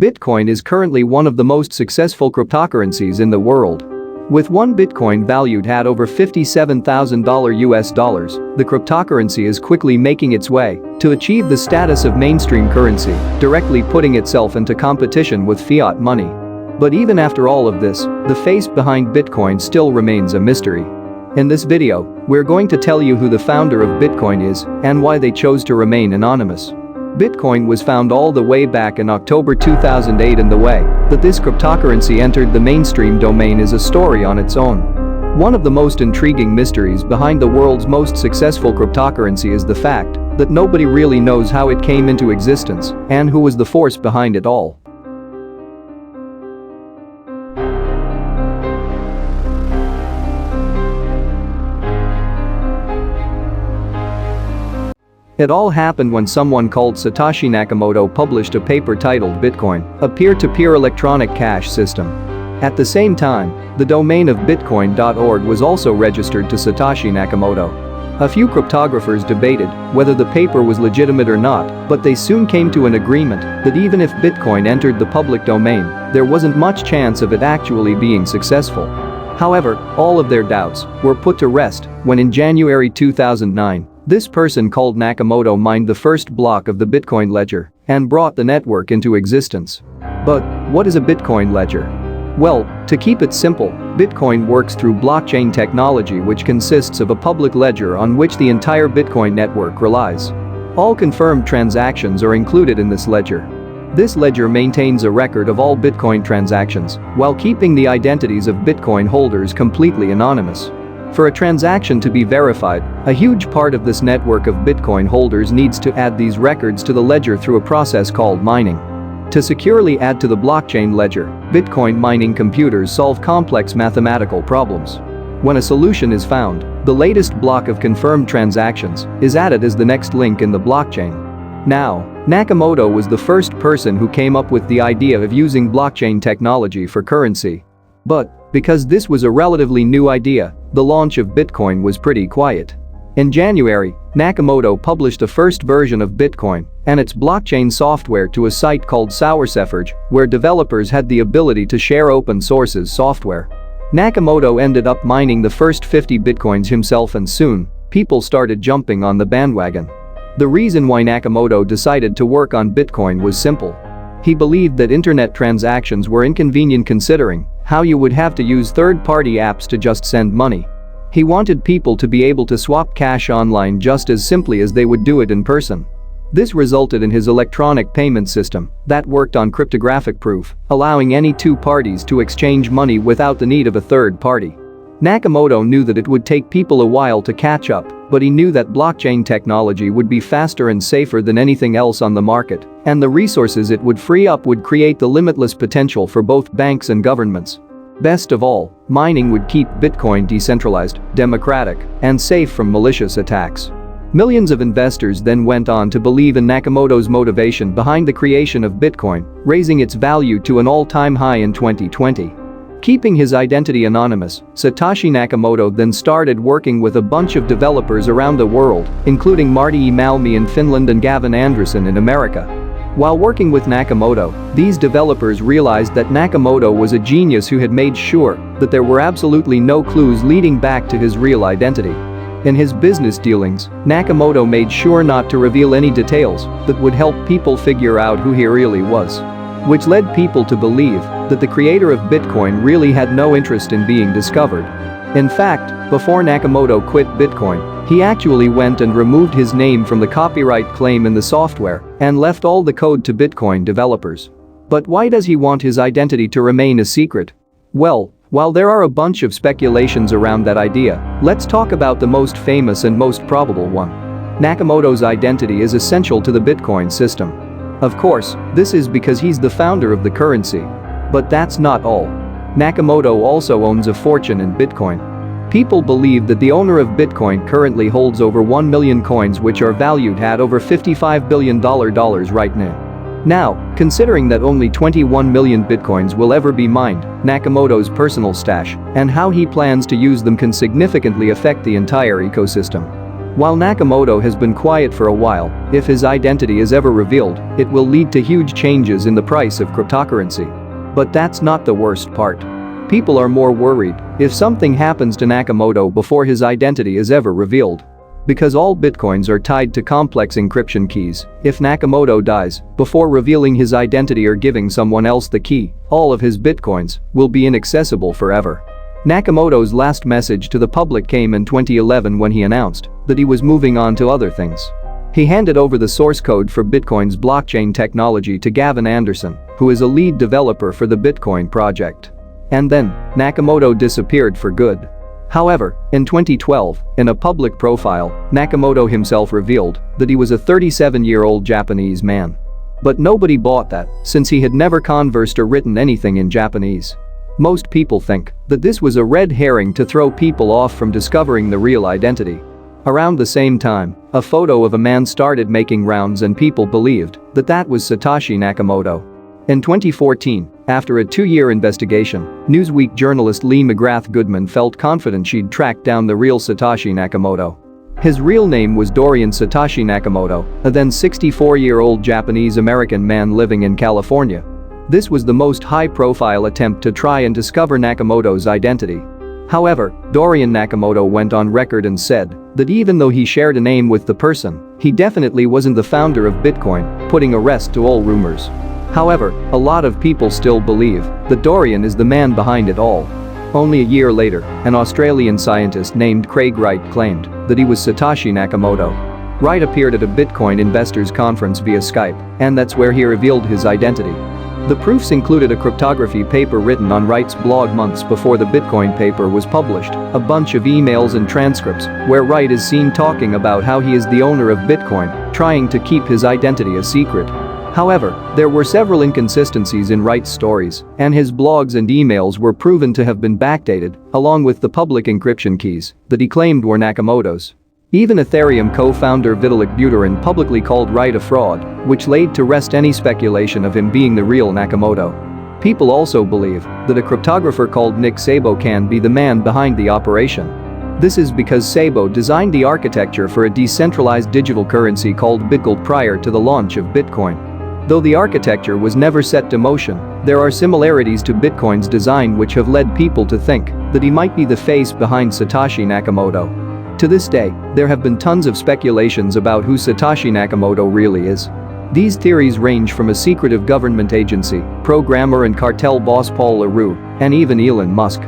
Bitcoin is currently one of the most successful cryptocurrencies in the world. With one Bitcoin valued at over $57,000 US dollars, the cryptocurrency is quickly making its way to achieve the status of mainstream currency, directly putting itself into competition with fiat money. But even after all of this, the face behind Bitcoin still remains a mystery. In this video, we're going to tell you who the founder of Bitcoin is and why they chose to remain anonymous. Bitcoin was found all the way back in October 2008, and the way that this cryptocurrency entered the mainstream domain is a story on its own. One of the most intriguing mysteries behind the world's most successful cryptocurrency is the fact that nobody really knows how it came into existence and who was the force behind it all. It all happened when someone called Satoshi Nakamoto published a paper titled Bitcoin, a peer-to-peer electronic cash system. At the same time, the domain of bitcoin.org was also registered to Satoshi Nakamoto. A few cryptographers debated whether the paper was legitimate or not, but they soon came to an agreement that even if Bitcoin entered the public domain, there wasn't much chance of it actually being successful. However, all of their doubts were put to rest when in January 2009, this person called Nakamoto mined the first block of the Bitcoin ledger and brought the network into existence. But what is a Bitcoin ledger? Well, to keep it simple, Bitcoin works through blockchain technology, which consists of a public ledger on which the entire Bitcoin network relies. All confirmed transactions are included in this ledger. This ledger maintains a record of all Bitcoin transactions while keeping the identities of Bitcoin holders completely anonymous. For a transaction to be verified, a huge part of this network of Bitcoin holders needs to add these records to the ledger through a process called mining. To securely add to the blockchain ledger, Bitcoin mining computers solve complex mathematical problems. When a solution is found, the latest block of confirmed transactions is added as the next link in the blockchain. Now, Nakamoto was the first person who came up with the idea of using blockchain technology for currency. But because this was a relatively new idea, the launch of Bitcoin was pretty quiet. In January, Nakamoto published the first version of Bitcoin and its blockchain software to a site called Sauerceforge, where developers had the ability to share open sources software. Nakamoto ended up mining the first 50 Bitcoins himself, and soon, people started jumping on the bandwagon. The reason why Nakamoto decided to work on Bitcoin was simple. He believed that internet transactions were inconvenient, considering how you would have to use third-party apps to just send money. He wanted people to be able to swap cash online just as simply as they would do it in person. This resulted in his electronic payment system that worked on cryptographic proof, allowing any two parties to exchange money without the need of a third party. Nakamoto knew that it would take people a while to catch up, but he knew that blockchain technology would be faster and safer than anything else on the market, and the resources it would free up would create the limitless potential for both banks and governments. Best of all, mining would keep Bitcoin decentralized, democratic, and safe from malicious attacks. Millions of investors then went on to believe in Nakamoto's motivation behind the creation of Bitcoin, raising its value to an all-time high in 2020. Keeping his identity anonymous, Satoshi Nakamoto then started working with a bunch of developers around the world, including Marty E. Malmi in Finland and Gavin Anderson in America. While working with Nakamoto, these developers realized that Nakamoto was a genius who had made sure that there were absolutely no clues leading back to his real identity. In his business dealings, Nakamoto made sure not to reveal any details that would help people figure out who he really was, which led people to believe that the creator of Bitcoin really had no interest in being discovered. In fact, before Nakamoto quit Bitcoin, he actually went and removed his name from the copyright claim in the software and left all the code to Bitcoin developers. But why does he want his identity to remain a secret? Well, while there are a bunch of speculations around that idea, let's talk about the most famous and most probable one. Nakamoto's identity is essential to the Bitcoin system. Of course, this is because he's the founder of the currency. But that's not all. Nakamoto also owns a fortune in Bitcoin. People believe that the owner of Bitcoin currently holds over 1 million coins, which are valued at over $55 billion right now. Now, considering that only 21 million Bitcoins will ever be mined, Nakamoto's personal stash and how he plans to use them can significantly affect the entire ecosystem. While Nakamoto has been quiet for a while, if his identity is ever revealed, it will lead to huge changes in the price of cryptocurrency. But that's not the worst part. People are more worried if something happens to Nakamoto before his identity is ever revealed. Because all bitcoins are tied to complex encryption keys, if Nakamoto dies before revealing his identity or giving someone else the key, all of his bitcoins will be inaccessible forever. Nakamoto's last message to the public came in 2011 when he announced that he was moving on to other things. He handed over the source code for Bitcoin's blockchain technology to Gavin Anderson, who is a lead developer for the Bitcoin project. And then, Nakamoto disappeared for good. However, in 2012, in a public profile, Nakamoto himself revealed that he was a 37-year-old Japanese man. But nobody bought that, since he had never conversed or written anything in Japanese. Most people think that this was a red herring to throw people off from discovering the real identity. Around the same time, a photo of a man started making rounds and people believed that that was Satoshi Nakamoto. In 2014, after a 2-year investigation, Newsweek journalist Lee McGrath Goodman felt confident she'd tracked down the real Satoshi Nakamoto. His real name was Dorian Satoshi Nakamoto, a then 64-year-old Japanese-American man living in California. This was the most high-profile attempt to try and discover Nakamoto's identity. However, Dorian Nakamoto went on record and said that even though he shared a name with the person, he definitely wasn't the founder of Bitcoin, putting a rest to all rumors. However, a lot of people still believe that Dorian is the man behind it all. Only a year later, an Australian scientist named Craig Wright claimed that he was Satoshi Nakamoto. Wright appeared at a Bitcoin investors conference via Skype, and that's where he revealed his identity. The proofs included a cryptography paper written on Wright's blog months before the Bitcoin paper was published, a bunch of emails and transcripts where Wright is seen talking about how he is the owner of Bitcoin, trying to keep his identity a secret. However, there were several inconsistencies in Wright's stories, and his blogs and emails were proven to have been backdated, along with the public encryption keys that he claimed were Nakamoto's. Even Ethereum co-founder Vitalik Buterin publicly called Wright a fraud, which laid to rest any speculation of him being the real Nakamoto. People also believe that a cryptographer called Nick Szabo can be the man behind the operation. This is because Szabo designed the architecture for a decentralized digital currency called Bitgold prior to the launch of Bitcoin. Though the architecture was never set to motion, there are similarities to Bitcoin's design which have led people to think that he might be the face behind Satoshi Nakamoto. To this day, there have been tons of speculations about who Satoshi Nakamoto really is. These theories range from a secretive government agency, programmer and cartel boss Paul LaRue, and even Elon Musk.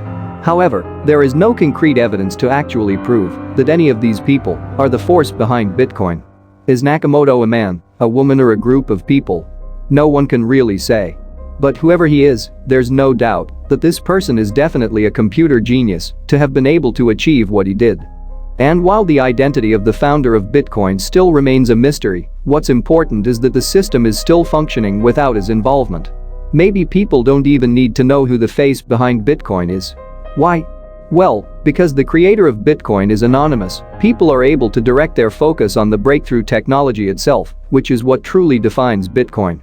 However, there is no concrete evidence to actually prove that any of these people are the force behind Bitcoin. Is Nakamoto a man, a woman, or a group of people? No one can really say. But whoever he is, there's no doubt that this person is definitely a computer genius to have been able to achieve what he did. And while the identity of the founder of Bitcoin still remains a mystery, what's important is that the system is still functioning without his involvement. Maybe people don't even need to know who the face behind Bitcoin is. Why? Well, because the creator of Bitcoin is anonymous, people are able to direct their focus on the breakthrough technology itself, which is what truly defines Bitcoin.